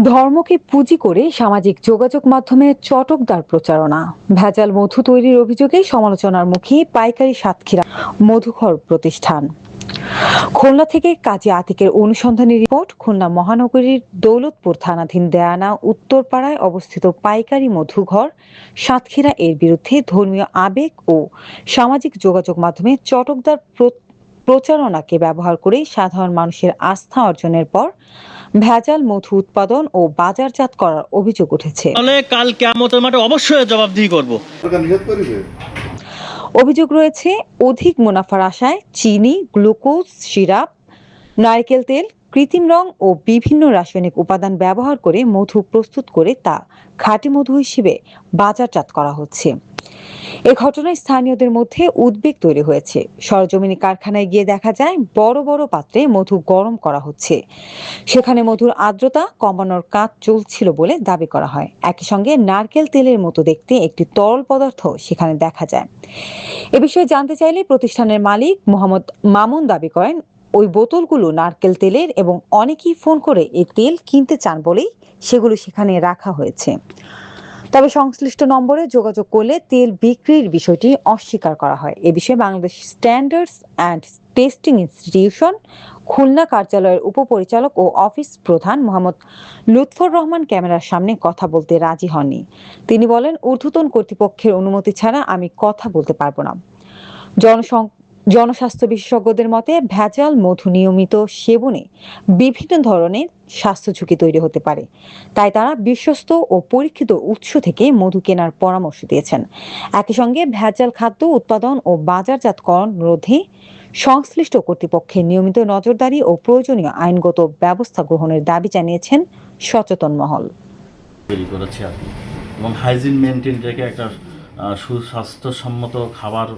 ধর্মকে পুঁজি করে সামাজিক যোগাযোগ মাধ্যমে চটকদার প্রচারণা, ভেজাল মধু তৈরির অভিযোগে সমালোচনার মুখে পাইকারি সাতক্ষীরা মধুঘর প্রতিষ্ঠান। খুলনা থেকে কাজী আতিকের অনুসন্ধানী রিপোর্ট। খুলনা মহানগরীর দৌলতপুর থানাধীন দেয়ানা উত্তরপাড়ায় অবস্থিত পাইকারি মধুঘর সাতক্ষীরা এর বিরুদ্ধে ধর্মীয় আবেগ ও সামাজিক যোগাযোগ মাধ্যমে চটকদার প্রচারণাকে ব্যবহার করে সাধারণ মানুষের আস্থা অর্জনের পর ভেজাল মধু উৎপাদন ও বাজারজাত করার অভিযোগ উঠেছে। কাল কিয়ামতের মাঠে অবশ্যই জবাবদিহি করব। অভিযোগ রয়েছে অধিক মুনাফার আশায় চিনি, গ্লুকোজ, সিরাপ, নারকেল তেল, কৃত্রিম রং ও বিভিন্ন রাসায়নিক উপাদান ব্যবহার করে মধু প্রস্তুত করে তা খাঁটি মধু হিসেবে বাজারজাত করা হচ্ছে। এ ঘটনায় স্থানীয়দের মধ্যে উদ্বেগ তৈরি হয়েছে। সরজমিনি কারখানায় গিয়ে দেখা যায় বড় বড় পাত্রে মধু গরম করা হচ্ছে। সেখানে মধুর আর্দ্রতা কমানোর কাজ চলছিল বলে দাবি করা হয়। একই সঙ্গে নারকেল তেলের মতো দেখতে একটি তরল পদার্থ সেখানে দেখা যায়। এ বিষয়ে জানতে চাইলে প্রতিষ্ঠানের মালিক মোহাম্মদ মামুন দাবি করেন, ওই বোতলগুলো নারকেল তেলের এবং অনেকেই ফোন করে এই তেল কিনতে চান বলেই সেগুলো সেখানে রাখা হয়েছে। তবে সংশ্লিষ্ট নম্বরে যোগাযোগ করলে তেল বিক্রির বিষয়টি অস্বীকার করা হয়। এ বিষয়ে Bangladesh standards and testing institution Khulna কার্যালয়ের উপপরিচালক ও অফিস প্রধান মোহাম্মদ লুৎফর রহমান ক্যামেরার সামনে কথা বলতে রাজি হননি। তিনি বলেন, ঊর্ধ্বতন কর্তৃপক্ষের অনুমতি ছাড়া আমি কথা বলতে পারবো না। জনস্বাস্থ্য বিশেষজ্ঞদের মতে ভেজাল মধু নিয়মিত সেবনে বিভিন্ন ধরনের স্বাস্থ্য ঝুঁকি তৈরি হতে পারে। তাই তারা বিশ্বস্ত ও পরীক্ষিত উৎস থেকে মধু কেনার পরামর্শ দিয়েছেন। একই সঙ্গে ভেজাল খাদ্য উৎপাদন ও বাজারজাতকরণ রোধে সংশ্লিষ্ট কর্তৃপক্ষের নিয়মিত নজরদারি ও প্রয়োজনীয় আইনগত ব্যবস্থা গ্রহণের দাবি জানিয়েছেন সচেতন মহল। এবং হাইজিন মেনটেন রেখে একটা সুস্বাস্থ্যসম্মত খাবার,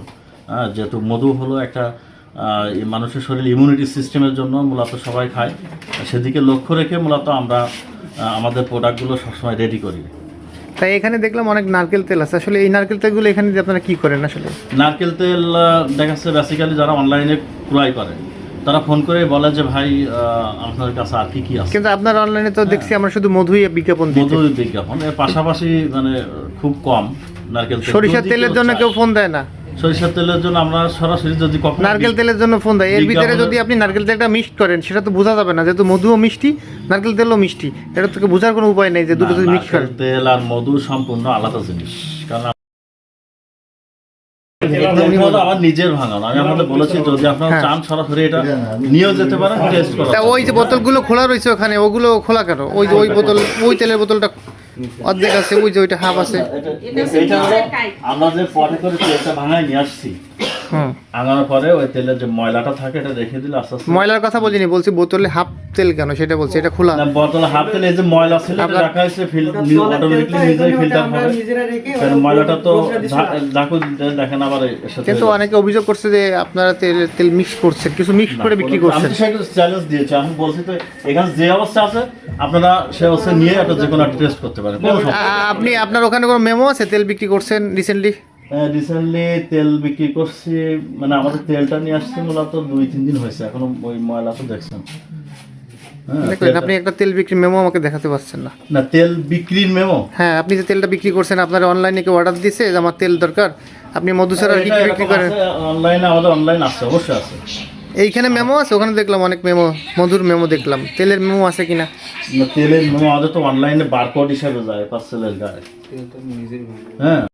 যেহেতু মধু হলো একটা মানুষের শরীরে ইমিউনিটি সিস্টেমের জন্য মূলত সবাই খায়, সেদিকে লক্ষ্য রেখে মূলত আমরা আমাদের প্রোডাক্টগুলো সবসময় রেডি করি। তাই এখানে দেখলাম অনেক নারকেল তেল আছে। আসলে এই নারকেল তেলগুলো এখানে আপনারা কি করেন? আসলে নারকেল তেল দেখা যাচ্ছে বেসিক্যালি যারা অনলাইনে ক্রয় করে তারা ফোন করে বলে যে ভাই আপনার কাছে আর কি আছে। কিন্তু আপনার অনলাইনে তো দেখছি আমরা শুধু মধুই বিজ্ঞাপন দিই। মধু বিজ্ঞাপন এর পাশাপাশি মানে খুব কম নারকেল তেল। সরিষার তেলের জন্য কেউ ফোন দেয় না? সরিষার তেলের জন্য আমরা সরাসরি যদি কখনো নারকেল তেলের জন্য ফোন দেয়, এর ভিতরে যদি আপনি নারকেল তেলটা মিক্সড করেন সেটা তো বোঝা যাবে না, যেহেতু মধুও মিষ্টি নারকেল তেলও মিষ্টি, এটা থেকে বোঝার কোনো উপায় নেই যে দুটো যদি মিক্স করেন। তেল আর মধু সম্পূর্ণ আলাদা জিনিস, কারণ আমার নিজের ভাঙানো। আমি আপনাদের বলেছি যদি আপনারা চান সরাসরি এটা নিয়েও যেতে পারেন, টেস্ট করা। ওই যে বোতলগুলো খোলা রয়েছে ওখানে, ওগুলো খোলা কেন? ওই বোতল, ওই তেলের বোতলটা অর্ধেক আছে, ওই যে ওইটা হাফ আছে। আমরা যে পরে করে তেলটা ভাঙায় নিয়ে আসছি, আনার পরে ওই তেলের যে ময়লাটা থাকে এটা রেখে দিলে আস্তে আস্তে। ময়লার কথা বলিনি, বলছি বোতলে হাফ তেল কেন সেটা বলছি, এটা খোলা না। বোতলে হাফ তেল এই যে ময়লা ছিল এটা রাখা হয়েছে, অটোমেটিক্যালি নিজেই ফিল্টার হবে, কারণ ময়লাটা তো ঝাঁকু দেখেন। আবার কিন্তু অনেকে অভিযোগ করছে যে আপনারা তেল মিক্স করছেন, কিছু মিক্স করে বিক্রি করছেন। আমি সেটা চ্যালেঞ্জ দিয়েছি, আমি বলছি তো এখানে যে অবস্থা আছে আপনারা সে অবস্থা নিয়ে একটা যে কোনো টেস্ট করতে পারেন। আপনি আপনার ওখানে কোনো মেমো আছে তেল বিক্রি করছেন রিসেন্টলি? রিসেন্টলি তেল বিক্রি করছি, মানে আমাদের তেলটা নিয়ে আসছি মূলত 2-3 দিন হয়েছে, এখনো ওই ময়লা তো দেখছেন। দেখলেন আপনি একটা তেল বিক্রি মেমো আমাকে দেখাতে পারছেন না? না, তেল বিক্রির মেমো? হ্যাঁ, আপনি যে তেলটা বিক্রি করছেন, আপনার অনলাইনে কেউ অর্ডার দিয়েছে যে আমার তেল দরকার, আপনি মধু ছাড়া কি বিক্রি করেন? অনলাইনে, আমাদের অনলাইন আছে, অবশ্যই আছে। এইখানে মেমো আছে? ওখানে দেখলাম অনেক মেমো, মধুর মেমো দেখলাম, তেলের মেমো আছে কিনা? তেলের মেমো আমাদের তো অনলাইনে বারকোড হিসাবে যায় পার্সেলের গায়ে। হ্যাঁ।